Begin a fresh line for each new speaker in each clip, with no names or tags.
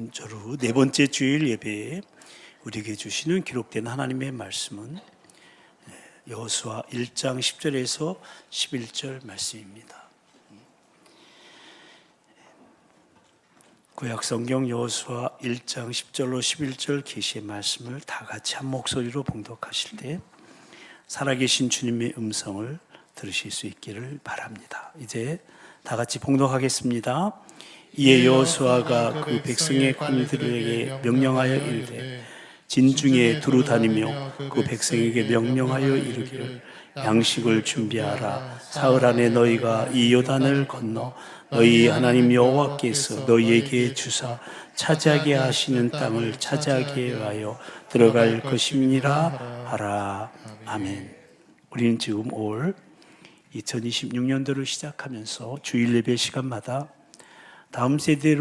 전주로 네 번째 주일 예배에 우리에게 주시는 기록된 하나님의 말씀은 여호수아 1장 10절에서 11절 말씀입니다. 구약성경 여호수아 1장 10절로 11절 계시의 말씀을 다 같이 한 목소리로 봉독하실 때 살아계신 주님의 음성을 들으실 수 있기를 바랍니다. 이제 다 같이 봉독하겠습니다. 이에 여호수아가 그 백성의 관리들에게 명령하여 이르되 진중에 두루 다니며 그 백성에게 명령하여 이르기를 양식을 준비하라. 사흘 안에 너희가 이 요단을 건너 너희 하나님 여호와께서 너희에게 주사 차지하게 하시는 땅을 차지하게 하여 들어갈 것임이니라 하라. 아멘. 우리는 지금 올 2026년도를 시작하면서 주일 예배 시간마다 다음 세대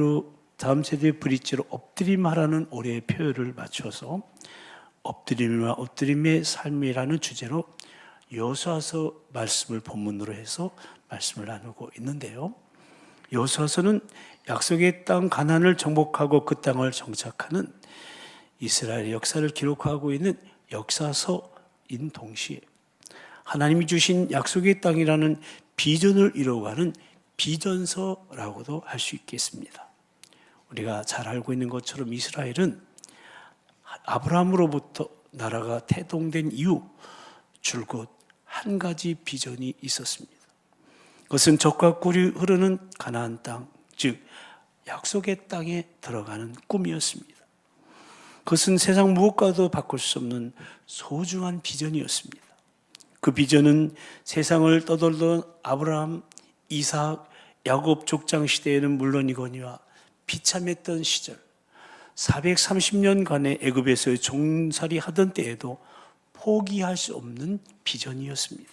브릿지로 엎드림하라는 올해의 표현을 맞춰서 엎드림과 엎드림의 삶이라는 주제로 여호수아서 말씀을 본문으로 해서 말씀을 나누고 있는데요. 여호수아서는 약속의 땅 가나안을 정복하고 그 땅을 정착하는 이스라엘의 역사를 기록하고 있는 역사서인 동시에 하나님이 주신 약속의 땅이라는 비전을 이루어가는 비전서라고도 할 수 있겠습니다. 우리가 잘 알고 있는 것처럼 이스라엘은 아브라함으로부터 나라가 태동된 이후 줄곧 한 가지 비전이 있었습니다. 그것은 젖과 꿀이 흐르는 가나안 땅, 즉 약속의 땅에 들어가는 꿈이었습니다. 그것은 세상 무엇과도 바꿀 수 없는 소중한 비전이었습니다. 그 비전은 세상을 떠돌던 아브라함, 이삭, 야곱 족장 시대에는 물론이거니와 비참했던 시절 430년간의 애굽에서의 종살이 하던 때에도 포기할 수 없는 비전이었습니다.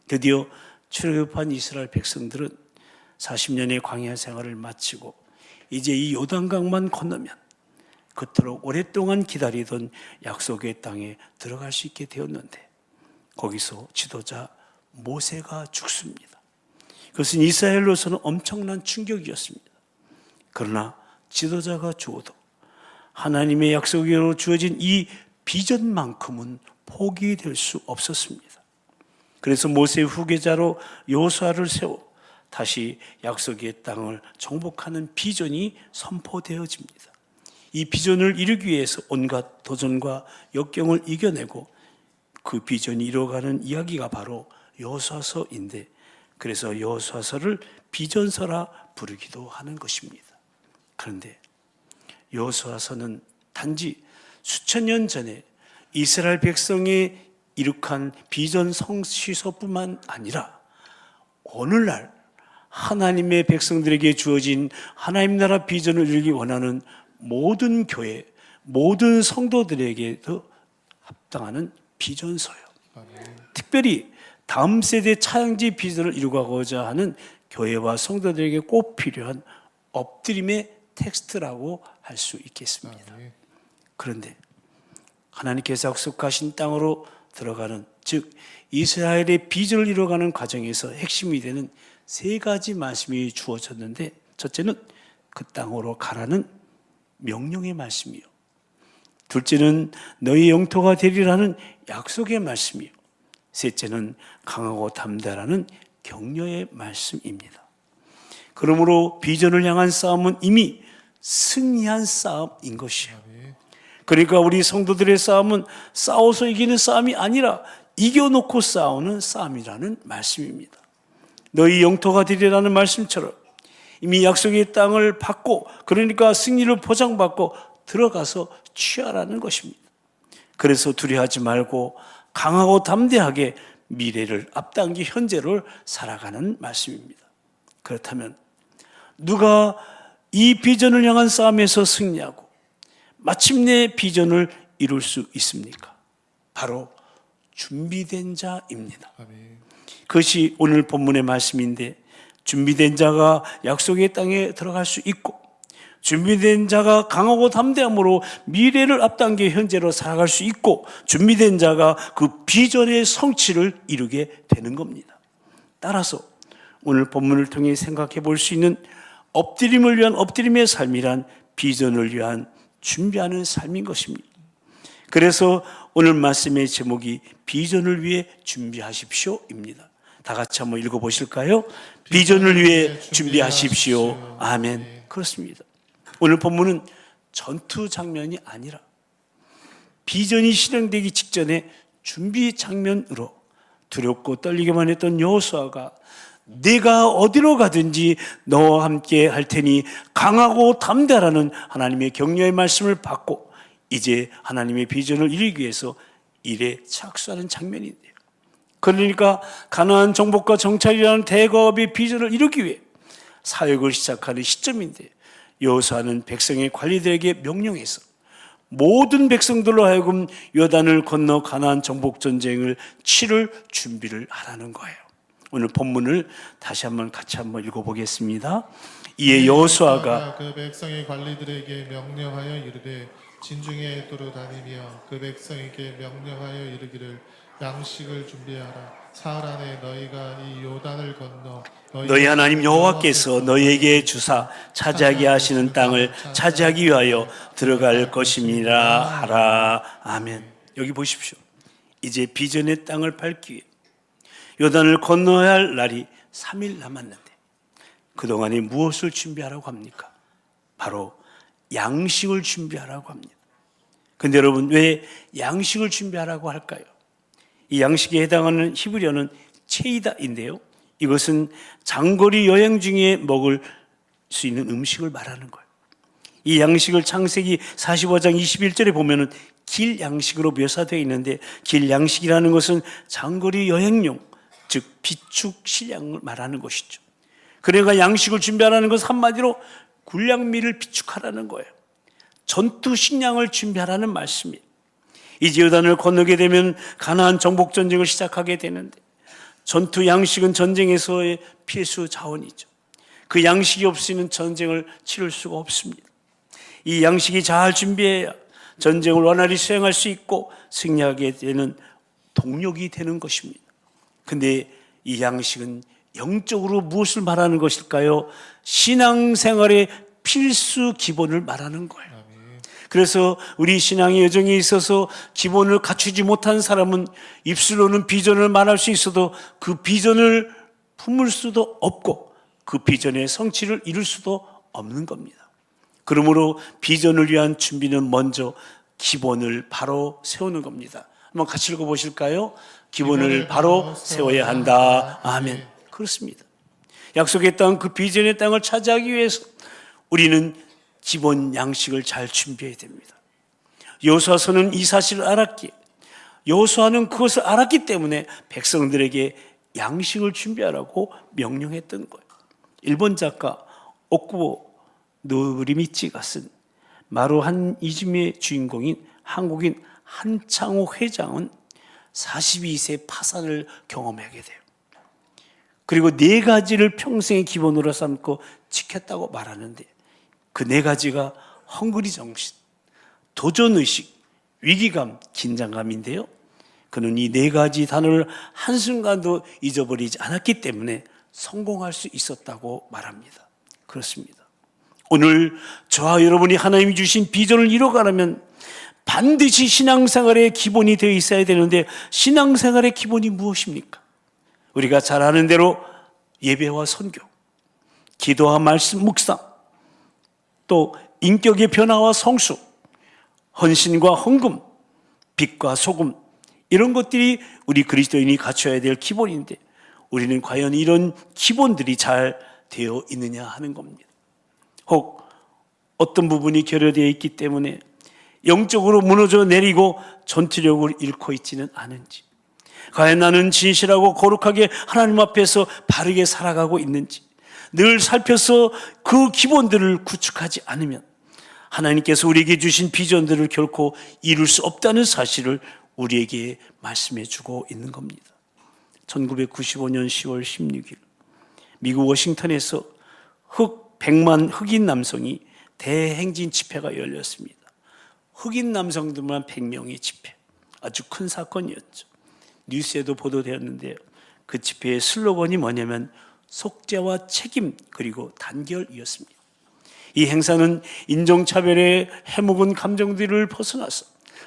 드디어 출애굽한 이스라엘 백성들은 40년의 광야 생활을 마치고 이제 이 요단강만 건너면 그토록 오랫동안 기다리던 약속의 땅에 들어갈 수 있게 되었는데 거기서 지도자 모세가 죽습니다. 그것은 이스라엘로서는 엄청난 충격이었습니다. 그러나 지도자가 죽어도 하나님의 약속으로 주어진 이 비전만큼은 포기될 수 없었습니다. 그래서 모세의 후계자로 여호수아를 세워 다시 약속의 땅을 정복하는 비전이 선포되어집니다. 이 비전을 이루기 위해서 온갖 도전과 역경을 이겨내고 그 비전이 이루어가는 이야기가 바로 여호수아서인데 그래서 여호수아서를 비전서라 부르기도 하는 것입니다. 그런데 여호수아서는 단지 수천 년 전에 이스라엘 백성이 이룩한 비전 성취서뿐만 아니라 오늘날 하나님의 백성들에게 주어진 하나님 나라 비전을 이루기 원하는 모든 교회, 모든 성도들에게도 합당하는 비전서예요. 특별히 다음 세대 차양지 비전을 이루고자 하는 교회와 성도들에게 꼭 필요한 엎드림의 텍스트라고 할 수 있겠습니다. 그런데 하나님께서 약속하신 땅으로 들어가는, 즉 이스라엘의 비전을 이루어가는 과정에서 핵심이 되는 세 가지 말씀이 주어졌는데 첫째는 그 땅으로 가라는 명령의 말씀이요, 둘째는 너희 영토가 되리라는 약속의 말씀이요, 셋째는 강하고 담대하라는 격려의 말씀입니다. 그러므로 비전을 향한 싸움은 이미 승리한 싸움인 것이에요. 그러니까 우리 성도들의 싸움은 싸워서 이기는 싸움이 아니라 이겨놓고 싸우는 싸움이라는 말씀입니다. 너희 영토가 되리라는 말씀처럼 이미 약속의 땅을 받고, 그러니까 승리를 보장받고 들어가서 취하라는 것입니다. 그래서 두려워하지 말고 강하고 담대하게 미래를 앞당기 현재를 살아가는 말씀입니다. 그렇다면 누가 이 비전을 향한 싸움에서 승리하고 마침내 비전을 이룰 수 있습니까? 바로 준비된 자입니다. 그것이 오늘 본문의 말씀인데, 준비된 자가 약속의 땅에 들어갈 수 있고 준비된 자가 강하고 담대함으로 미래를 앞당겨 현재로 살아갈 수 있고 준비된 자가 그 비전의 성취를 이루게 되는 겁니다. 따라서 오늘 본문을 통해 생각해 볼 수 있는 엎드림을 위한 엎드림의 삶이란 비전을 위한 준비하는 삶인 것입니다. 그래서 오늘 말씀의 제목이 비전을 위해 준비하십시오입니다. 다 같이 한번 읽어보실까요? 비전을 위해 준비하십시오. 아멘. 그렇습니다. 오늘 본문은 전투 장면이 아니라 비전이 실행되기 직전에 준비 장면으로 두렵고 떨리기만 했던 여호수아가 내가 어디로 가든지 너와 함께 할 테니 강하고 담대하라는 하나님의 격려의 말씀을 받고 이제 하나님의 비전을 이루기 위해서 일에 착수하는 장면인데요. 그러니까 가나안 정복과 정찰이라는 대거업의 비전을 이루기 위해 사역을 시작하는 시점인데 여호수아는 백성의 관리들에게 명령해서 모든 백성들로 하여금 요단을 건너 가나안 정복 전쟁을 치를 준비를 하라는 거예요. 오늘 본문을 다시 한번 같이 한번 읽어보겠습니다. 이에 여호수아가
그 백성의 관리들에게 명령하여 이르되 진중에 도로 다니며 그 백성에게 명령하여 이르기를 양식을 준비하라. 사흘 안에 너희가 이 요단을 건너
너희 하나님 여호와께서 너희에게 주사 차지하게 하시는 땅을 차지하기 위하여 들어갈 것임이라 하라. 아멘. 여기 보십시오. 이제 비전의 땅을 밟기 위해 요단을 건너야 할 날이 3일 남았는데 그동안에 무엇을 준비하라고 합니까? 바로 양식을 준비하라고 합니다. 근데 여러분, 왜 양식을 준비하라고 할까요? 이 양식에 해당하는 히브리어는 체이다인데요. 이것은 장거리 여행 중에 먹을 수 있는 음식을 말하는 거예요. 이 양식을 창세기 45장 21절에 보면은 길 양식으로 묘사되어 있는데 길 양식이라는 것은 장거리 여행용, 즉 비축 식량을 말하는 것이죠. 그러니까 양식을 준비하라는 것은 한마디로 군량미를 비축하라는 거예요. 전투 식량을 준비하라는 말씀이에요. 이제 요단을 건너게 되면 가나안 정복 전쟁을 시작하게 되는데 전투 양식은 전쟁에서의 필수 자원이죠. 그 양식이 없이는 전쟁을 치를 수가 없습니다. 이 양식이 잘 준비해야 전쟁을 원활히 수행할 수 있고 승리하게 되는 동력이 되는 것입니다. 근데 이 양식은 영적으로 무엇을 말하는 것일까요? 신앙생활의 필수 기본을 말하는 거예요. 그래서 우리 신앙의 여정에 있어서 기본을 갖추지 못한 사람은 입술로는 비전을 말할 수 있어도 그 비전을 품을 수도 없고 그 비전의 성취를 이룰 수도 없는 겁니다. 그러므로 비전을 위한 준비는 먼저 기본을 바로 세우는 겁니다. 한번 같이 읽어보실까요? 기본을 바로 세워야 한다. 아멘. 그렇습니다. 약속의 땅, 그 비전의 땅을 차지하기 위해서 우리는 기본 양식을 잘 준비해야 됩니다. 여호수아서는 이 사실을 알았기에 여호수아는 그것을 알았기 때문에 백성들에게 양식을 준비하라고 명령했던 거예요. 일본 작가 오쿠보 노리미치가 쓴 마루 한이즈미의 주인공인 한국인 한창호 회장은 42세 파산을 경험하게 돼요. 그리고 4가지를 평생의 기본으로 삼고 지켰다고 말하는데 그 4가지가 헝그리 정신, 도전의식, 위기감, 긴장감인데요. 그는 이 4가지 단어를 한순간도 잊어버리지 않았기 때문에 성공할 수 있었다고 말합니다. 그렇습니다. 오늘 저와 여러분이 하나님이 주신 비전을 이뤄가려면 반드시 신앙생활의 기본이 되어 있어야 되는데 신앙생활의 기본이 무엇입니까? 우리가 잘 아는 대로 예배와 선교, 기도와 말씀 묵상, 또 인격의 변화와 성수, 헌신과 헌금, 빛과 소금, 이런 것들이 우리 그리스도인이 갖춰야 될 기본인데 우리는 과연 이런 기본들이 잘 되어 있느냐 하는 겁니다. 혹 어떤 부분이 결여되어 있기 때문에 영적으로 무너져 내리고 전투력을 잃고 있지는 않은지, 과연 나는 진실하고 거룩하게 하나님 앞에서 바르게 살아가고 있는지 늘 살펴서 그 기본들을 구축하지 않으면 하나님께서 우리에게 주신 비전들을 결코 이룰 수 없다는 사실을 우리에게 말씀해 주고 있는 겁니다. 1995년 10월 16일 미국 워싱턴에서 100만 흑인 남성이 대행진 집회가 열렸습니다. 흑인 남성들만 100명의 집회, 아주 큰 사건이었죠. 뉴스에도 보도되었는데요. 그 집회의 슬로건이 뭐냐면 속죄와 책임 그리고 단결이었습니다. 이 행사는 인종차별의 해묵은 감정들을 벗어나서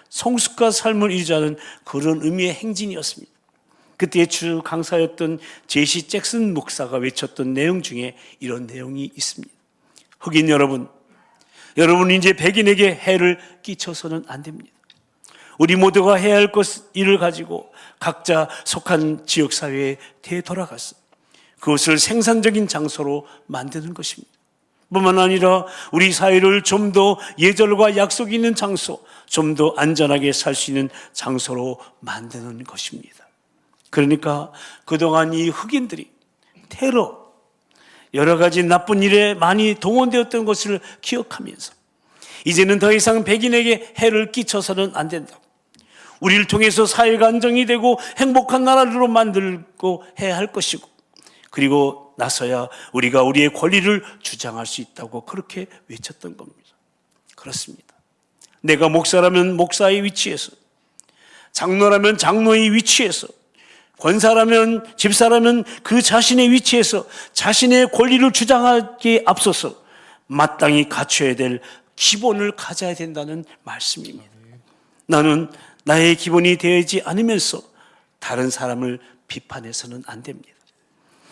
성숙과 삶을 유지하는 그런 의미의 행진이었습니다. 그때 주 강사였던 제시 잭슨 목사가 외쳤던 내용 중에 이런 내용이 있습니다. 흑인 여러분, 여러분 이제 백인에게 해를 끼쳐서는 안 됩니다. 우리 모두가 해야 할 일을 가지고 각자 속한 지역사회에 되돌아가서 그것을 생산적인 장소로 만드는 것입니다. 뿐만 아니라 우리 사회를 좀 더 예절과 약속이 있는 장소, 좀 더 안전하게 살 수 있는 장소로 만드는 것입니다. 그러니까 그동안 이 흑인들이 테러, 여러 가지 나쁜 일에 많이 동원되었던 것을 기억하면서 이제는 더 이상 백인에게 해를 끼쳐서는 안 된다. 우리를 통해서 사회가 안정이 되고 행복한 나라로 만들고 해야 할 것이고, 그리고 나서야 우리가 우리의 권리를 주장할 수 있다고 그렇게 외쳤던 겁니다. 그렇습니다. 내가 목사라면 목사의 위치에서, 장로라면 장로의 위치에서, 권사라면 집사라면 그 자신의 위치에서 자신의 권리를 주장하기에 앞서서 마땅히 갖춰야 될 기본을 가져야 된다는 말씀입니다. 나는 나의 기본이 되지 않으면서 다른 사람을 비판해서는 안 됩니다.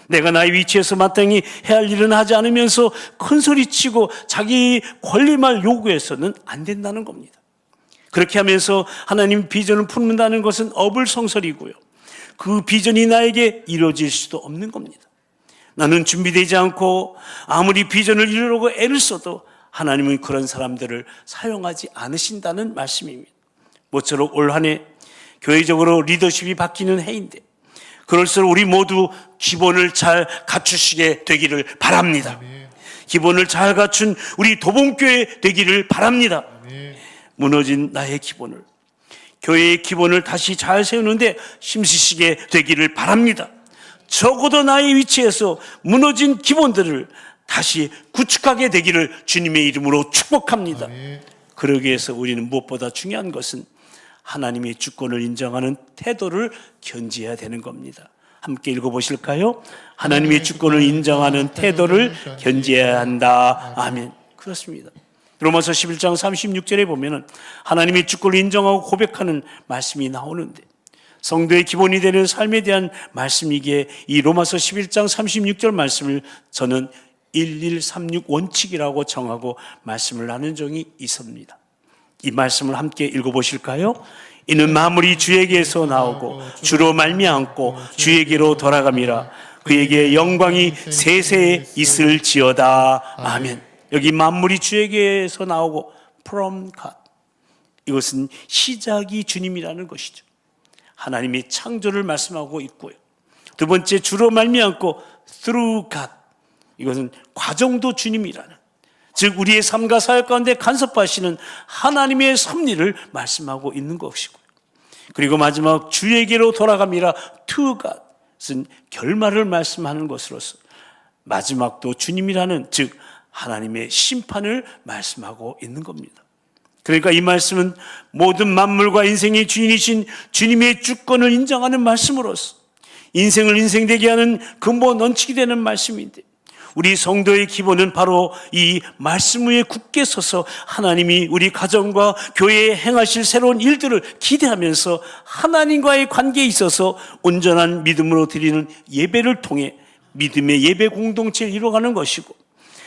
내가 나의 위치에서 마땅히 해야 할 일은 하지 않으면서 큰 소리치고 자기 권리만 요구해서는 안 된다는 겁니다. 그렇게 하면서 하나님 비전을 품는다는 것은 어불성설이고요, 그 비전이 나에게 이루어질 수도 없는 겁니다. 나는 준비되지 않고 아무리 비전을 이루려고 애를 써도 하나님은 그런 사람들을 사용하지 않으신다는 말씀입니다. 모쪼록 올 한 해 교회적으로 리더십이 바뀌는 해인데, 그럴수록 우리 모두 기본을 잘 갖추시게 되기를 바랍니다. 기본을 잘 갖춘 우리 도봉교회 되기를 바랍니다. 무너진 나의 기본을, 교회의 기본을 다시 잘 세우는데 힘쓰시게 되기를 바랍니다. 적어도 나의 위치에서 무너진 기본들을 다시 구축하게 되기를 주님의 이름으로 축복합니다. 그러기 위해서 우리는 무엇보다 중요한 것은 하나님의 주권을 인정하는 태도를 견지해야 되는 겁니다. 함께 읽어보실까요? 하나님의 주권을 인정하는 태도를 견지해야 한다. 아멘. 그렇습니다. 로마서 11장 36절에 보면은 하나님의 주권을 인정하고 고백하는 말씀이 나오는데, 성도의 기본이 되는 삶에 대한 말씀이기에 이 로마서 11장 36절 말씀을 저는 1136 원칙이라고 정하고 말씀을 나눈 적이 있습니다. 이 말씀을 함께 읽어보실까요? 이는 만물이 주에게서 나오고 주로 말미암고 주에게로 돌아감이라. 그에게 영광이 세세에 있을지어다. 아멘. 여기 만물이 주에게서 나오고 from God, 이것은 시작이 주님이라는 것이죠. 하나님의 창조를 말씀하고 있고요. 두 번째, 주로 말미암고 through God, 이것은 과정도 주님이라는, 즉 우리의 삶과 사역 가운데 간섭하시는 하나님의 섭리를 말씀하고 있는 것이고요. 그리고 마지막 주에게로 돌아갑니다. to God은 결말을 말씀하는 것으로서 마지막도 주님이라는, 즉 하나님의 심판을 말씀하고 있는 겁니다. 그러니까 이 말씀은 모든 만물과 인생의 주인이신 주님의 주권을 인정하는 말씀으로서 인생을 인생되게 하는 근본 원칙이 되는 말씀인데, 우리 성도의 기본은 바로 이 말씀 위에 굳게 서서 하나님이 우리 가정과 교회에 행하실 새로운 일들을 기대하면서 하나님과의 관계에 있어서 온전한 믿음으로 드리는 예배를 통해 믿음의 예배 공동체를 이루어가는 것이고,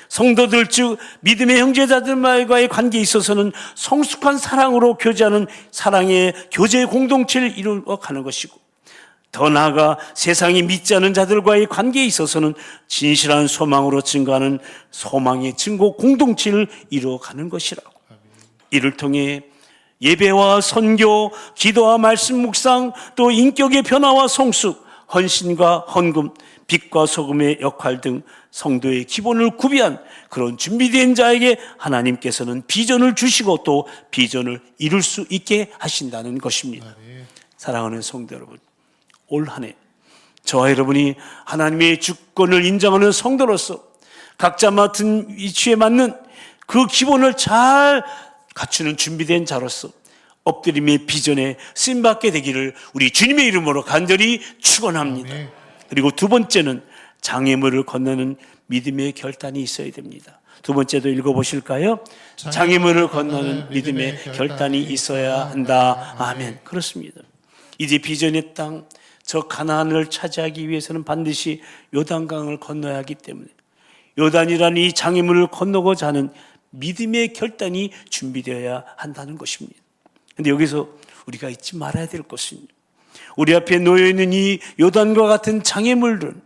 성도들 즉 믿음의 형제자들과의 관계에 있어서는 성숙한 사랑으로 교제하는 사랑의 교제 공동체를 이루어가는 것이고, 더 나아가 세상이 믿지 않은 자들과의 관계에 있어서는 진실한 소망으로 증거하는 소망의 증거 공동체를 이루어가는 것이라고. 이를 통해 예배와 선교, 기도와 말씀 묵상, 또 인격의 변화와 성숙, 헌신과 헌금, 빛과 소금의 역할 등 성도의 기본을 구비한 그런 준비된 자에게 하나님께서는 비전을 주시고 또 비전을 이룰 수 있게 하신다는 것입니다. 사랑하는 성도 여러분, 올 한 해 저와 여러분이 하나님의 주권을 인정하는 성도로서 각자 맡은 위치에 맞는 그 기본을 잘 갖추는 준비된 자로서 엎드림의 비전에 쓰임받게 되기를 우리 주님의 이름으로 간절히 축원합니다. 그리고 두 번째는 장애물을 건너는 믿음의 결단이 있어야 됩니다. 두 번째도 읽어보실까요? 장애물을 건너는 믿음의 결단이 있어야 한다. 아멘. 그렇습니다. 이제 비전의 땅, 저 가나안을 차지하기 위해서는 반드시 요단강을 건너야 하기 때문에 요단이라는 이 장애물을 건너고자 하는 믿음의 결단이 준비되어야 한다는 것입니다. 그런데 여기서 우리가 잊지 말아야 될 것은 우리 앞에 놓여있는 이 요단과 같은 장애물들은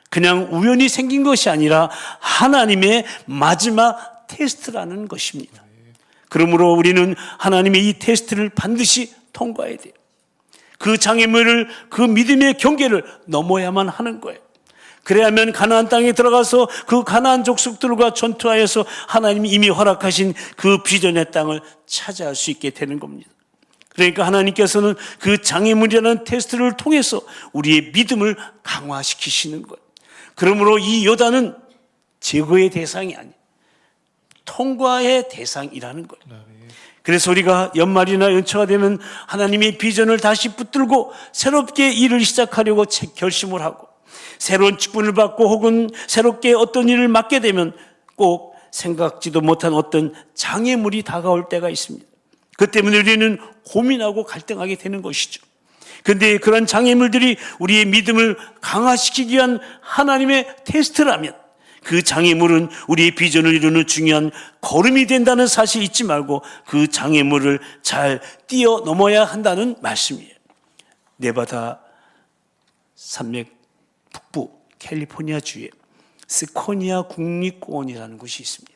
그냥 우연히 생긴 것이 아니라 하나님의 마지막 테스트라는 것입니다. 그러므로 우리는 하나님의 이 테스트를 반드시 통과해야 돼요. 그 장애물을, 그 믿음의 경계를 넘어야만 하는 거예요. 그래야만 가나안 땅에 들어가서 그 가나안 족속들과 전투하여서 하나님이 이미 허락하신 그 비전의 땅을 차지할 수 있게 되는 겁니다. 그러니까 하나님께서는 그 장애물이라는 테스트를 통해서 우리의 믿음을 강화시키시는 거예요. 그러므로 이 요단은 제거의 대상이 아니에요. 통과의 대상이라는 거예요. 그래서 우리가 연말이나 연초가 되면 하나님의 비전을 다시 붙들고 새롭게 일을 시작하려고 결심을 하고 새로운 직분을 받고 혹은 새롭게 어떤 일을 맡게 되면 꼭 생각지도 못한 어떤 장애물이 다가올 때가 있습니다. 그 때문에 우리는 고민하고 갈등하게 되는 것이죠. 그런데 그런 장애물들이 우리의 믿음을 강화시키기 위한 하나님의 테스트라면 그 장애물은 우리의 비전을 이루는 중요한 걸음이 된다는 사실 잊지 말고 그 장애물을 잘 뛰어넘어야 한다는 말씀이에요. 네바다 산맥 북부 캘리포니아주에 세코니아 국립공원이라는 곳이 있습니다.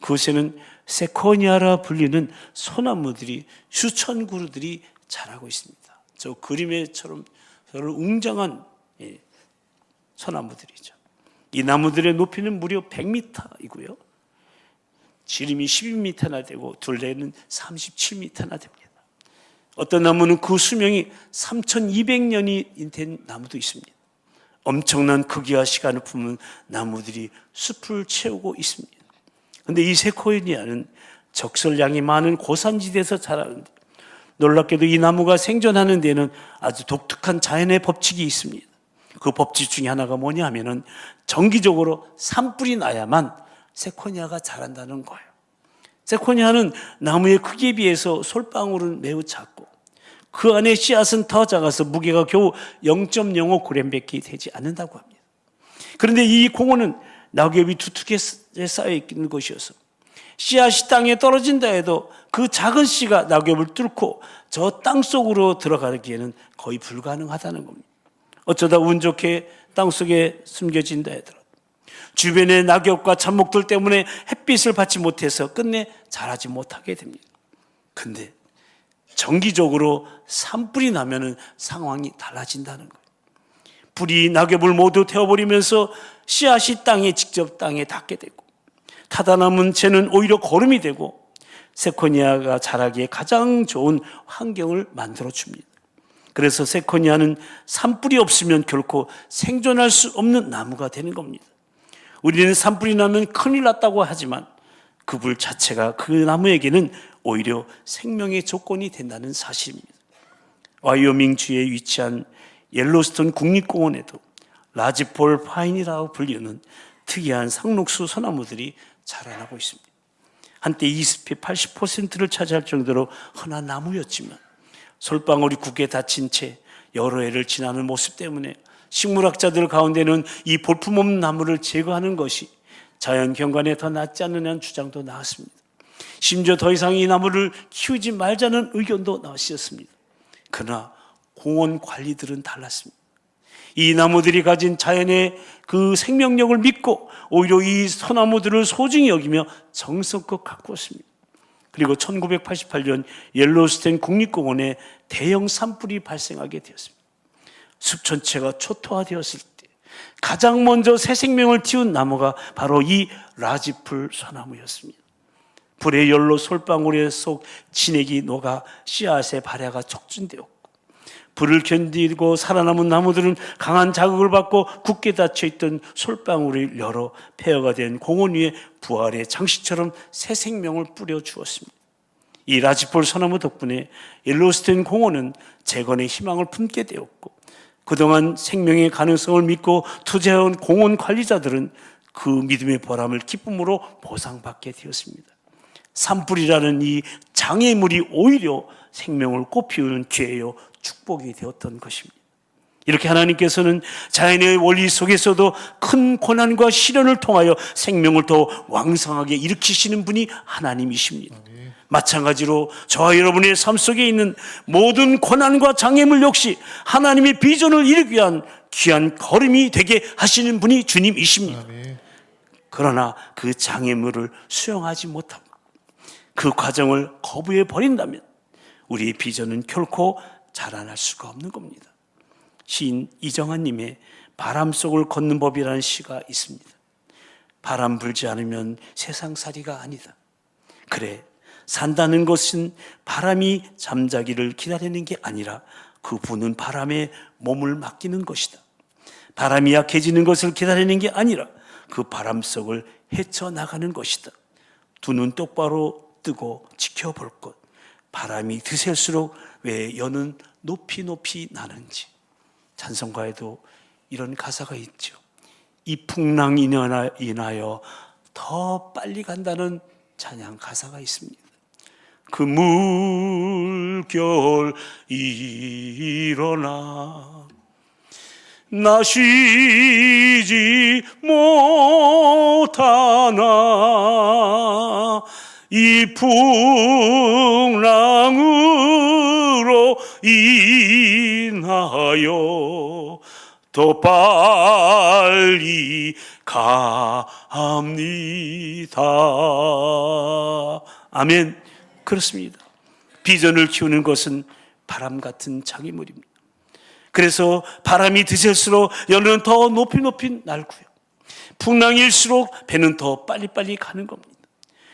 그곳에는 세코니아라 불리는 소나무들이 수천 그루들이 자라고 있습니다. 저 그림에처럼 저를 웅장한 소나무들이죠. 이 나무들의 높이는 무려 100m이고요. 지름이 12m나 되고 둘레는 37m나 됩니다. 어떤 나무는 그 수명이 3200년이 된 나무도 있습니다. 엄청난 크기와 시간을 품은 나무들이 숲을 채우고 있습니다. 그런데 이 세코니아는 적설량이 많은 고산지대에서 자라는데 놀랍게도 이 나무가 생존하는 데는 아주 독특한 자연의 법칙이 있습니다. 그 법칙 중에 하나가 뭐냐 하면은 정기적으로 산불이 나야만 세코니아가 자란다는 거예요. 세코니아는 나무의 크기에 비해서 솔방울은 매우 작고 그 안에 씨앗은 더 작아서 무게가 겨우 0.05g밖에 되지 않는다고 합니다. 그런데 이 공원은 낙엽이 두툼하게 쌓여 있는 곳이어서 씨앗이 땅에 떨어진다 해도 그 작은 씨가 낙엽을 뚫고 저 땅 속으로 들어가기에는 거의 불가능하다는 겁니다. 어쩌다 운 좋게 땅속에 숨겨진다 하더라도 주변의 낙엽과 잡목들 때문에 햇빛을 받지 못해서 끝내 자라지 못하게 됩니다. 근데 정기적으로 산불이 나면은 상황이 달라진다는 거예요. 불이 낙엽을 모두 태워버리면서 씨앗이 직접 땅에 닿게 되고 타다 남은 채는 오히려 거름이 되고 세코니아가 자라기에 가장 좋은 환경을 만들어 줍니다. 그래서 세코니아는 산불이 없으면 결코 생존할 수 없는 나무가 되는 겁니다. 우리는 산불이 나면 큰일 났다고 하지만 그 불 자체가 그 나무에게는 오히려 생명의 조건이 된다는 사실입니다. 와이오밍주에 위치한 옐로스톤 국립공원에도 라지폴 파인이라고 불리는 특이한 상록수 소나무들이 자라나고 있습니다. 한때 20회 80%를 차지할 정도로 흔한 나무였지만 솔방울이 국에 닫힌 채 여러 해를 지나는 모습 때문에 식물학자들 가운데는 이 볼품없는 나무를 제거하는 것이 자연 경관에 더 낫지 않느냐는 주장도 나왔습니다. 심지어 더 이상 이 나무를 키우지 말자는 의견도 나왔습니다. 그러나 공원 관리들은 달랐습니다. 이 나무들이 가진 자연의 그 생명력을 믿고 오히려 이 소나무들을 소중히 여기며 정성껏 가꾸었습니다. 그리고 1988년 옐로스톤 국립공원에 대형 산불이 발생하게 되었습니다. 숲 전체가 초토화되었을 때 가장 먼저 새 생명을 틔운 나무가 바로 이 라지풀 소나무였습니다. 불의 열로 솔방울에 속 진액이 녹아 씨앗의 발야가 촉진되었고 불을 견디고 살아남은 나무들은 강한 자극을 받고 굳게 닫혀있던 솔방울을 열어 폐허가 된 공원 위에 부활의 장식처럼 새 생명을 뿌려주었습니다. 이 라지폴 소나무 덕분에 옐로스톤 공원은 재건의 희망을 품게 되었고 그동안 생명의 가능성을 믿고 투자해온 공원 관리자들은 그 믿음의 보람을 기쁨으로 보상받게 되었습니다. 산불이라는 이 장애물이 오히려 생명을 꽃피우는 기회요 축복이 되었던 것입니다. 이렇게 하나님께서는 자연의 원리 속에서도 큰 고난과 시련을 통하여 생명을 더 왕성하게 일으키시는 분이 하나님이십니다. 마찬가지로 저와 여러분의 삶 속에 있는 모든 고난과 장애물 역시 하나님의 비전을 이루기 위한 귀한 걸음이 되게 하시는 분이 주님이십니다. 그러나 그 장애물을 수용하지 못하고 그 과정을 거부해 버린다면 우리의 비전은 결코 자라날 수가 없는 겁니다. 시인 이정환님의 바람 속을 걷는 법이라는 시가 있습니다. 바람 불지 않으면 세상살이가 아니다. 그래, 산다는 것은 바람이 잠자기를 기다리는 게 아니라 그 부는 바람에 몸을 맡기는 것이다. 바람이 약해지는 것을 기다리는 게 아니라 그 바람 속을 헤쳐나가는 것이다. 두 눈 똑바로 뜨고 지켜볼 것. 바람이 드셀수록 왜 여는 높이 높이 나는지. 찬송가에도 이런 가사가 있죠. 이 풍랑 인하여 더 빨리 간다는 찬양 가사가 있습니다. 그 물결 일어나 나 쉬지 못하나 이 풍랑으로 인하여 더 빨리 갑니다. 아멘. 그렇습니다. 비전을 키우는 것은 바람 같은 장애물입니다. 그래서 바람이 드셀수록 연은 더 높이 높이 날고요. 풍랑일수록 배는 더 빨리빨리 가는 겁니다.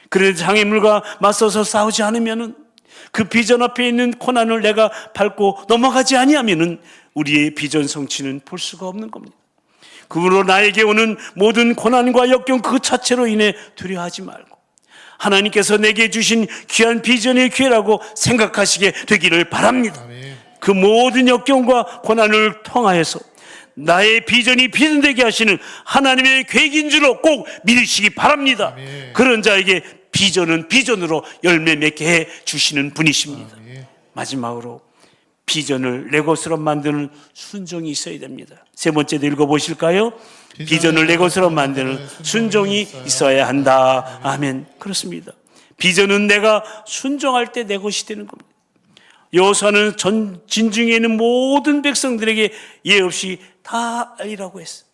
그래도 장애물과 맞서서 싸우지 않으면은 그 비전 앞에 있는 고난을 내가 밟고 넘어가지 아니하면은 우리의 비전 성취는 볼 수가 없는 겁니다. 그러므로 나에게 오는 모든 고난과 역경 그 자체로 인해 두려워하지 말고 하나님께서 내게 주신 귀한 비전의 기회라고 생각하시게 되기를 바랍니다. 그 모든 역경과 고난을 통하여서 나의 비전이 비전되게 하시는 하나님의 계획인 줄로 꼭 믿으시기 바랍니다. 그런 자에게 비전은 비전으로 열매 맺게 해 주시는 분이십니다. 마지막으로 비전을 내 것으로 만드는 순종이 있어야 됩니다. 세 번째도 읽어보실까요? 비전을 내 것으로 만드는 순종이 있어야 한다. 아멘. 그렇습니다. 비전은 내가 순종할 때 내 것이 되는 겁니다. 여호수아는 진중에 있는 모든 백성들에게 예 없이 다 알리라고 했어요.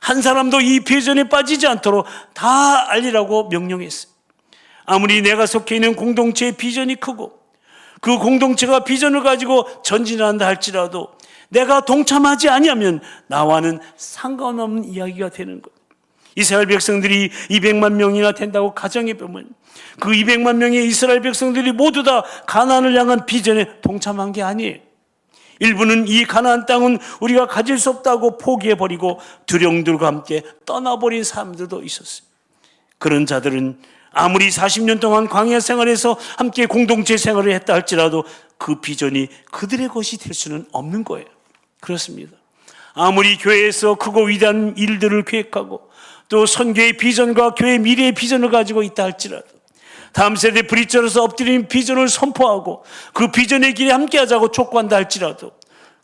한 사람도 이 비전에 빠지지 않도록 다 알리라고 명령했어요. 아무리 내가 속해 있는 공동체의 비전이 크고 그 공동체가 비전을 가지고 전진한다 할지라도 내가 동참하지 아니하면 나와는 상관없는 이야기가 되는 거예요. 이스라엘 백성들이 200만 명이나 된다고 가정해 보면 그 200만 명의 이스라엘 백성들이 모두 다 가나안을 향한 비전에 동참한 게 아니에요. 일부는 이 가나안 땅은 우리가 가질 수 없다고 포기해버리고 두령들과 함께 떠나버린 사람들도 있었어요. 그런 자들은 아무리 40년 동안 광야 생활에서 함께 공동체 생활을 했다 할지라도 그 비전이 그들의 것이 될 수는 없는 거예요. 그렇습니다. 아무리 교회에서 크고 위대한 일들을 계획하고 또 선교의 비전과 교회의 미래의 비전을 가지고 있다 할지라도 다음 세대 브릿저로서 엎드린 비전을 선포하고 그 비전의 길에 함께하자고 촉구한다 할지라도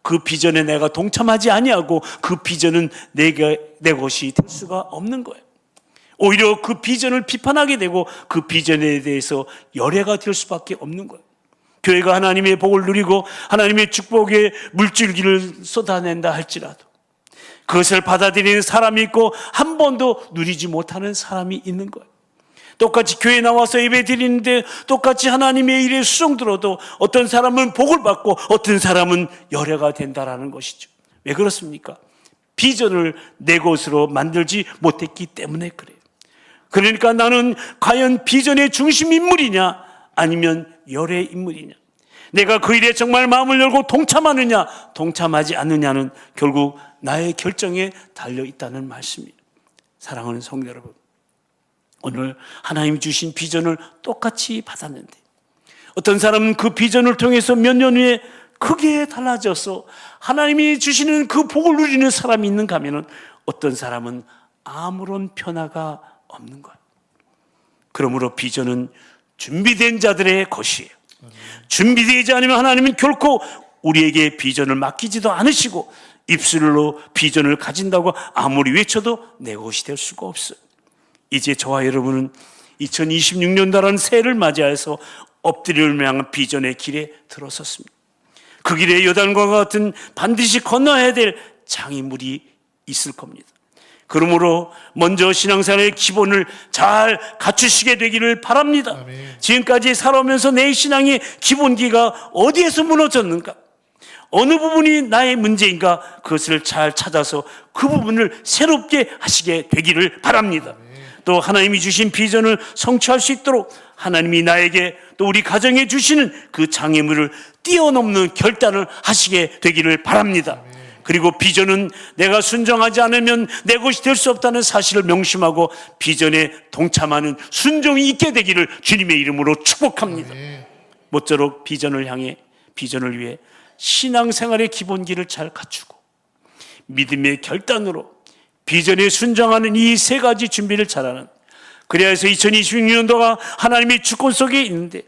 그 비전에 내가 동참하지 아니하고 그 비전은 내 것이 될 수가 없는 거예요. 오히려 그 비전을 비판하게 되고 그 비전에 대해서 열애가 될 수밖에 없는 거예요. 교회가 하나님의 복을 누리고 하나님의 축복의 물줄기를 쏟아낸다 할지라도 그것을 받아들이는 사람이 있고 한 번도 누리지 못하는 사람이 있는 거예요. 똑같이 교회에 나와서 예배 드리는데 똑같이 하나님의 일에 수종 들어도 어떤 사람은 복을 받고 어떤 사람은 열애가 된다라는 것이죠. 왜 그렇습니까? 비전을 내 것으로 만들지 못했기 때문에 그래요. 그러니까 나는 과연 비전의 중심 인물이냐 아니면 열애 인물이냐, 내가 그 일에 정말 마음을 열고 동참하느냐 동참하지 않느냐는 결국 나의 결정에 달려있다는 말씀입니다. 사랑하는 성도 여러분, 오늘 하나님 주신 비전을 똑같이 받았는데 어떤 사람은 그 비전을 통해서 몇 년 후에 크게 달라져서 하나님이 주시는 그 복을 누리는 사람이 있는가 하면 어떤 사람은 아무런 변화가 없는 거예요. 그러므로 비전은 준비된 자들의 것이에요. 준비되지 않으면 하나님은 결코 우리에게 비전을 맡기지도 않으시고, 입술로 비전을 가진다고 아무리 외쳐도 내 것이 될 수가 없어요. 이제 저와 여러분은 2026년도라는 새해를 맞이해서 엎드림을 향한 비전의 길에 들어섰습니다. 그 길에 요단과 같은 반드시 건너야 될 장애물이 있을 겁니다. 그러므로 먼저 신앙생활의 기본을 잘 갖추시게 되기를 바랍니다.
아멘.
지금까지 살아오면서 내 신앙의 기본기가 어디에서 무너졌는가? 어느 부분이 나의 문제인가? 그것을 잘 찾아서 그 부분을 새롭게 하시게 되기를 바랍니다. 또 하나님이 주신 비전을 성취할 수 있도록 하나님이 나에게 또 우리 가정에 주시는 그 장애물을 뛰어넘는 결단을 하시게 되기를 바랍니다. 그리고 비전은 내가 순종하지 않으면 내 것이 될 수 없다는 사실을 명심하고 비전에 동참하는 순종이 있게 되기를 주님의 이름으로 축복합니다. 모쪼록 비전을 위해 신앙생활의 기본기를 잘 갖추고 믿음의 결단으로 비전에 순종하는 이 세 가지 준비를 잘하는, 그래야 해서 2026년도가 하나님의 주권 속에 있는데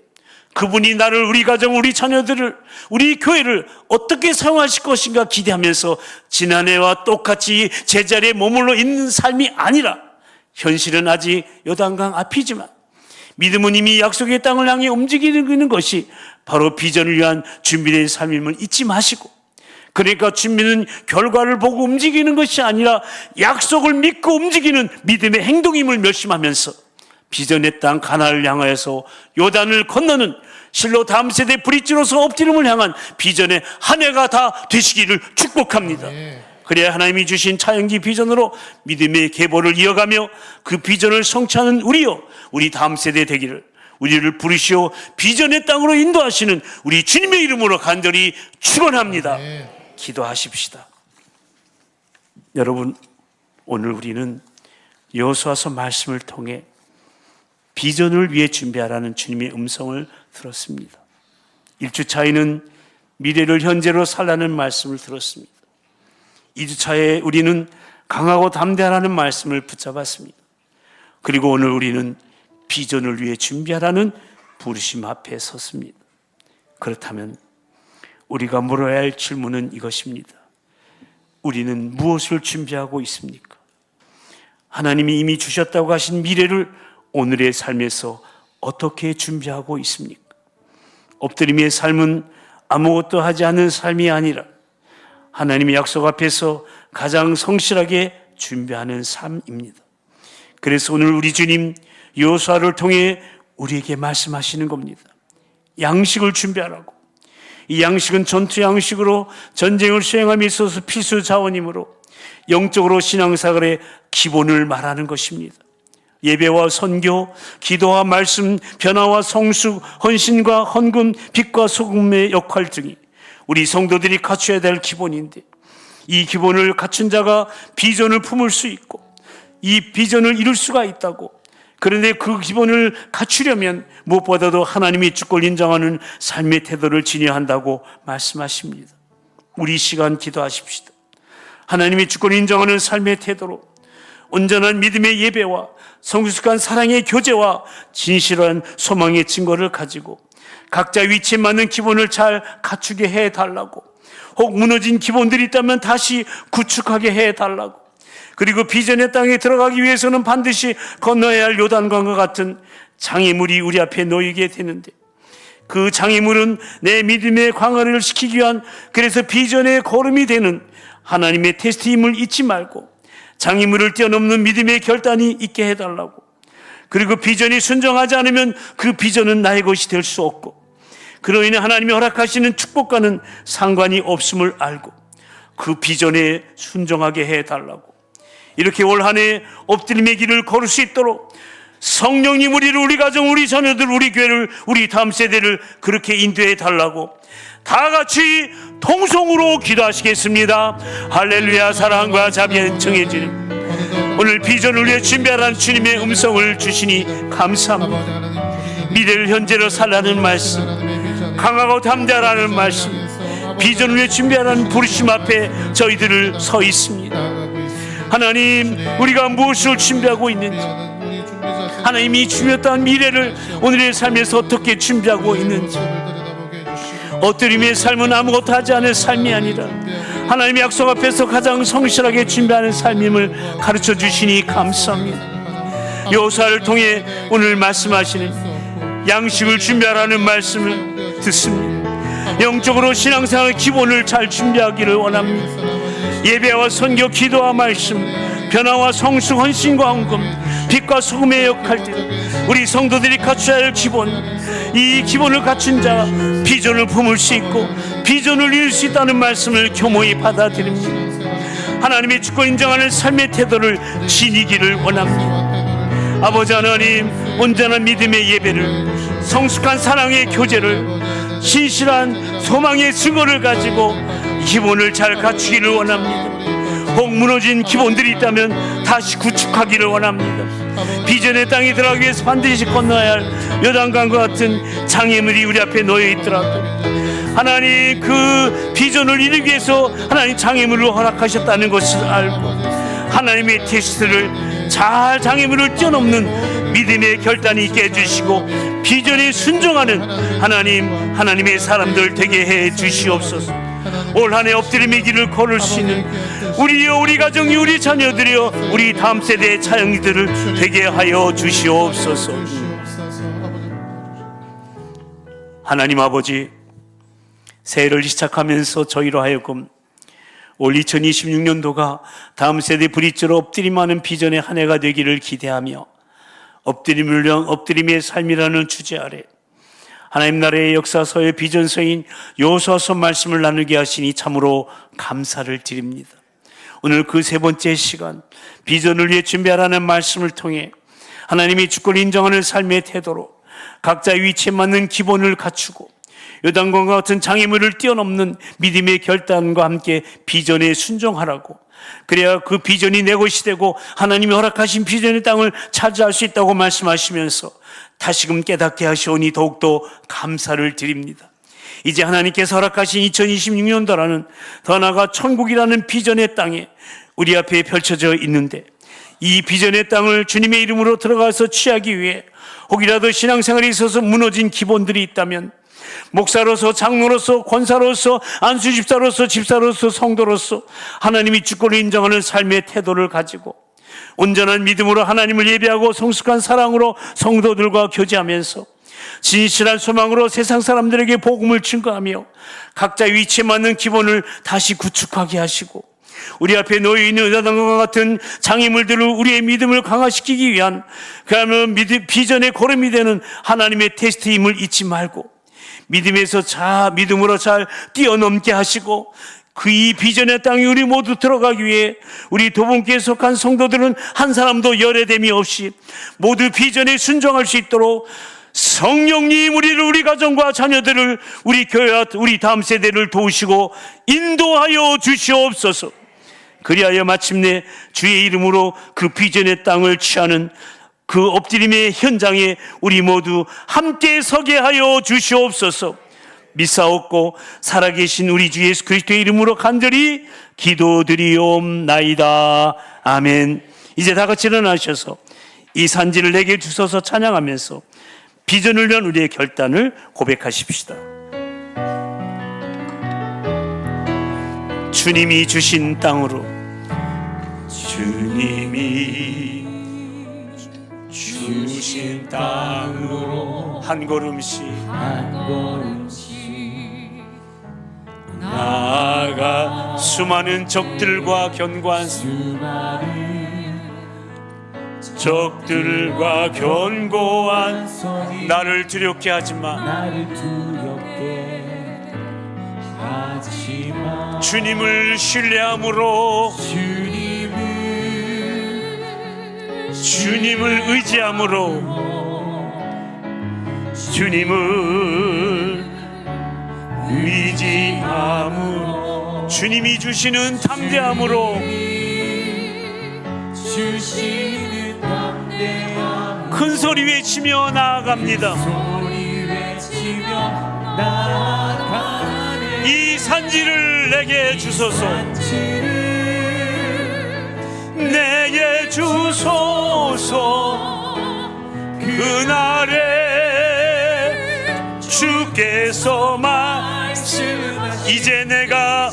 그분이 나를, 우리 가정, 우리 자녀들을, 우리 교회를 어떻게 사용하실 것인가 기대하면서 지난해와 똑같이 제자리에 머물러 있는 삶이 아니라, 현실은 아직 요단강 앞이지만 믿음은 이미 약속의 땅을 향해 움직이는 것이 바로 비전을 위한 준비된 삶임을 잊지 마시고, 그러니까 준비는 결과를 보고 움직이는 것이 아니라 약속을 믿고 움직이는 믿음의 행동임을 멸심하면서 비전의 땅 가나안을 향하여서 요단을 건너는 실로 다음 세대 브릿지로서 엎드림을 향한 비전의 한 해가 다 되시기를 축복합니다. 그래야 하나님이 주신 차영기 비전으로 믿음의 계보를 이어가며 그 비전을 성취하는 우리 다음 세대 되기를, 우리를 부르시오 비전의 땅으로 인도하시는 우리 주님의 이름으로 간절히 축원합니다. 기도하십시다. 여러분, 오늘 우리는 여호수아서 말씀을 통해 비전을 위해 준비하라는 주님의 음성을 들었습니다. 1주차에는 미래를 현재로 살라는 말씀을 들었습니다. 2주차에 우리는 강하고 담대하라는 말씀을 붙잡았습니다. 그리고 오늘 우리는 비전을 위해 준비하라는 부르심 앞에 섰습니다. 그렇다면 우리가 물어야 할 질문은 이것입니다. 우리는 무엇을 준비하고 있습니까? 하나님이 이미 주셨다고 하신 미래를 오늘의 삶에서 어떻게 준비하고 있습니까? 엎드림의 삶은 아무것도 하지 않는 삶이 아니라 하나님의 약속 앞에서 가장 성실하게 준비하는 삶입니다. 그래서 오늘 우리 주님 여호수아를 통해 우리에게 말씀하시는 겁니다. 양식을 준비하라고. 이 양식은 전투 양식으로 전쟁을 수행함에 있어서 필수 자원이므로 영적으로 신앙생활의 기본을 말하는 것입니다. 예배와 선교, 기도와 말씀, 변화와 성숙, 헌신과 헌금, 빛과 소금의 역할 등이 우리 성도들이 갖춰야 될 기본인데, 이 기본을 갖춘 자가 비전을 품을 수 있고 이 비전을 이룰 수가 있다고. 그런데 그 기본을 갖추려면 무엇보다도 하나님의 주권을 인정하는 삶의 태도를 지녀야 한다고 말씀하십니다. 우리 시간 기도하십시다. 하나님의 주권을 인정하는 삶의 태도로 온전한 믿음의 예배와 성숙한 사랑의 교제와 진실한 소망의 증거를 가지고 각자 위치에 맞는 기본을 잘 갖추게 해달라고, 혹 무너진 기본들이 있다면 다시 구축하게 해달라고, 그리고 비전의 땅에 들어가기 위해서는 반드시 건너야 할 요단강과 같은 장애물이 우리 앞에 놓이게 되는데, 그 장애물은 내 믿음의 강화를 시키기 위한, 그래서 비전의 걸음이 되는 하나님의 테스트임을 잊지 말고 장애물을 뛰어넘는 믿음의 결단이 있게 해달라고, 그리고 비전이 순종하지 않으면 그 비전은 나의 것이 될 수 없고 그로 인해 하나님이 허락하시는 축복과는 상관이 없음을 알고 그 비전에 순종하게 해달라고, 이렇게 올 한 해 엎드림의 길을 걸을 수 있도록 성령님 우리 가정, 우리 자녀들, 우리 교회를, 우리 다음 세대를 그렇게 인도해 달라고 다 같이 통성으로 기도하시겠습니다. 할렐루야. 사랑과 자비는 청해지는 오늘 비전을 위해 준비하라는 주님의 음성을 주시니 감사합니다. 미래를 현재로 살라는 말씀, 강하고 담대하라는 말씀, 비전을 위해 준비하라는 부르심 앞에 저희들을 서 있습니다. 하나님, 우리가 무엇을 준비하고 있는지, 하나님이 주셨던 미래를 오늘의 삶에서 어떻게 준비하고 있는지, 엎드림의 삶은 아무것도 하지 않을 삶이 아니라 하나님의 약속 앞에서 가장 성실하게 준비하는 삶임을 가르쳐 주시니 감사합니다. 여호수아를 통해 오늘 말씀하시는 양식을 준비하라는 말씀을 듣습니다. 영적으로 신앙생활 기본을 잘 준비하기를 원합니다. 예배와 선교, 기도와 말씀, 변화와 성수, 헌신과 헌금, 빛과 소금의 역할들, 우리 성도들이 갖춰야 할 기본, 이 기본을 갖춘 자 비전을 품을 수 있고 비전을 이룰 수 있다는 말씀을 교모히 받아들입니다. 하나님의 주권 인정하는 삶의 태도를 지니기를 원합니다. 아버지 하나님, 온전한 믿음의 예배를, 성숙한 사랑의 교제를, 신실한 소망의 증거를 가지고 기본을 잘 갖추기를 원합니다. 혹 무너진 기본들이 있다면 다시 구축하기를 원합니다. 비전의 땅에 들어가기 위해서 반드시 건너야 할 요단강과 같은 장애물이 우리 앞에 놓여 있더라도 하나님, 그 비전을 이루기 위해서 하나님 장애물을 허락하셨다는 것을 알고 하나님의 테스트를 잘 장애물을 뛰어넘는 믿음의 결단이 있게 해주시고 비전에 순종하는 하나님의 사람들 되게 해 주시옵소서. 올 한 해 엎드림의 길을 걸을 수 있는 우리여, 우리 가정이, 우리 자녀들이여, 우리 다음 세대의 자영이들을 되게 하여 주시옵소서. 하나님 아버지, 새해를 시작하면서 저희로 하여금 올 2026년도가 다음 세대 브릿지로 엎드림하는 비전의 한 해가 되기를 기대하며 엎드림의 삶이라는 주제 아래 하나님 나라의 역사서의 비전서인 여호수아서 말씀을 나누게 하시니 참으로 감사를 드립니다. 오늘 그 세 번째 시간, 비전을 위해 준비하라는 말씀을 통해 하나님이 주권을 인정하는 삶의 태도로 각자의 위치에 맞는 기본을 갖추고 요단강과 같은 장애물을 뛰어넘는 믿음의 결단과 함께 비전에 순종하라고, 그래야 그 비전이 내 것이 되고 하나님이 허락하신 비전의 땅을 차지할 수 있다고 말씀하시면서 다시금 깨닫게 하시오니 더욱더 감사를 드립니다. 이제 하나님께서 허락하신 2026년도라는 더 나아가 천국이라는 비전의 땅에 우리 앞에 펼쳐져 있는데, 이 비전의 땅을 주님의 이름으로 들어가서 취하기 위해 혹이라도 신앙생활에 있어서 무너진 기본들이 있다면 목사로서, 장로로서, 권사로서, 안수집사로서, 집사로서, 성도로서 하나님이 주권을 인정하는 삶의 태도를 가지고 온전한 믿음으로 하나님을 예배하고 성숙한 사랑으로 성도들과 교제하면서 진실한 소망으로 세상 사람들에게 복음을 증거하며 각자의 위치에 맞는 기본을 다시 구축하게 하시고 우리 앞에 놓여있는 요단강과 같은 장애물들을 우리의 믿음을 강화시키기 위한 그야말로 비전의 고름이 되는 하나님의 테스트임을 잊지 말고 믿음으로 잘 뛰어넘게 하시고 그 이 비전의 땅에 우리 모두 들어가기 위해 우리 도봉교에 속한 성도들은 한 사람도 열애됨이 없이 모두 비전에 순종할 수 있도록 성령님 우리 가정과 자녀들을, 우리 교회와 우리 다음 세대를 도우시고 인도하여 주시옵소서. 그리하여 마침내 주의 이름으로 그 비전의 땅을 취하는 그 엎드림의 현장에 우리 모두 함께 서게 하여 주시옵소서. 믿사옵고 살아계신 우리 주 예수 그리스도의 이름으로 간절히 기도드리옵나이다. 아멘. 이제 다 같이 일어나셔서 이 산지를 내게 주셔서 찬양하면서 비전을 위한 우리의 결단을 고백하십시다. 주님이 주신 땅으로, 주님이 주신 땅으로 한 걸음씩 나아가 수많은 적들과 견고한 나를 두렵게 하지마. 주님을 신뢰함으로, 주님을 의지함으로, 주님을 의지함으로, 주님이 주시는 담대함으로, 큰 소리 외치며 나아갑니다. 이 산지를 내게 주소서. 주소서. 그날에 주께서 이제 내가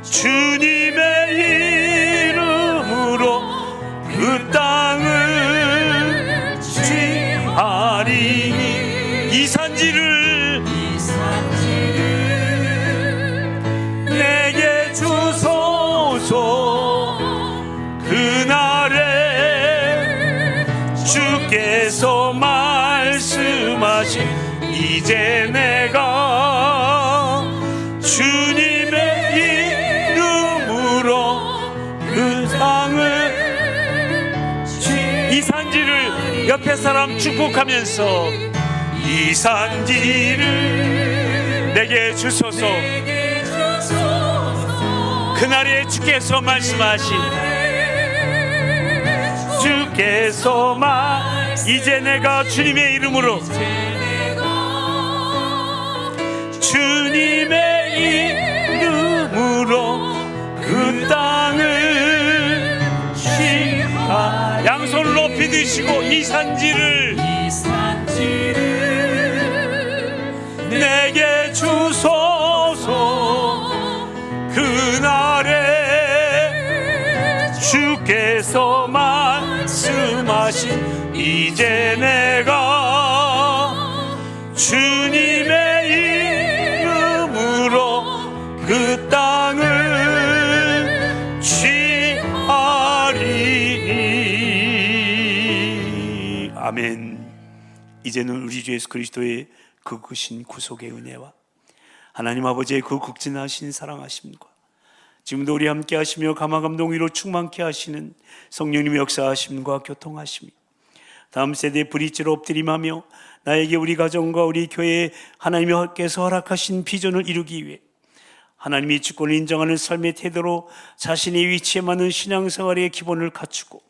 주님의 이름으로 그 땅을 취하리니 이 산지를 내게 주소서. 그날에 주께서 말씀하신 이제 내가 주님의 이름으로 그 땅을 이 산지를 옆에 사람 축복하면서 이 산지를 내게 주소서. 그날에 주께서 말씀하신 주께서 이제 내가 주님의 이름으로 주님의 이름으로 그 땅을 취하 양손을 높이 드시고 이 산지를 내게 주소서. 그날에 주께서 말씀하신 이제 내가 주님의 이름으로 그 땅을 취하리. 아멘. 이제는 우리 주 예수 그리스도의 그 크신 구속의 은혜와 하나님 아버지의 그 극진하신 사랑하심과 지금도 우리 함께 하시며 감화감동 위로 충만케 하시는 성령님의 역사하심과 교통하심이 다음 세대의 브릿지로 엎드림하며 나에게 우리 가정과 우리 교회에 하나님께서 허락하신 비전을 이루기 위해 하나님이 주권을 인정하는 삶의 태도로 자신의 위치에 맞는 신앙생활의 기본을 갖추고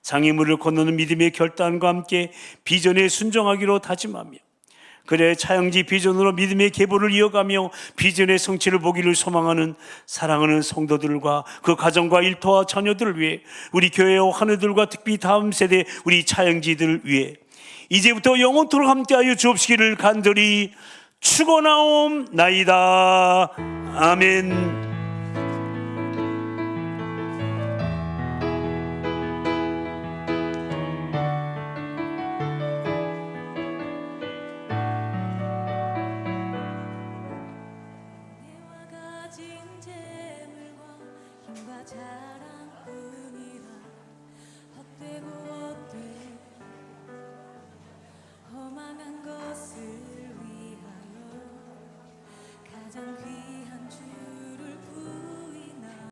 장애물을 건너는 믿음의 결단과 함께 비전에 순종하기로 다짐하며 그래 차영지 비전으로 믿음의 계보를 이어가며 비전의 성취를 보기를 소망하는 사랑하는 성도들과 그 가정과 일터와 자녀들을 위해 우리 교회와 하느들과 특히 다음 세대 우리 차영지들을 위해 이제부터 영원토록 함께하여 주옵시기를 간절히 축원하옵나이다. 아멘.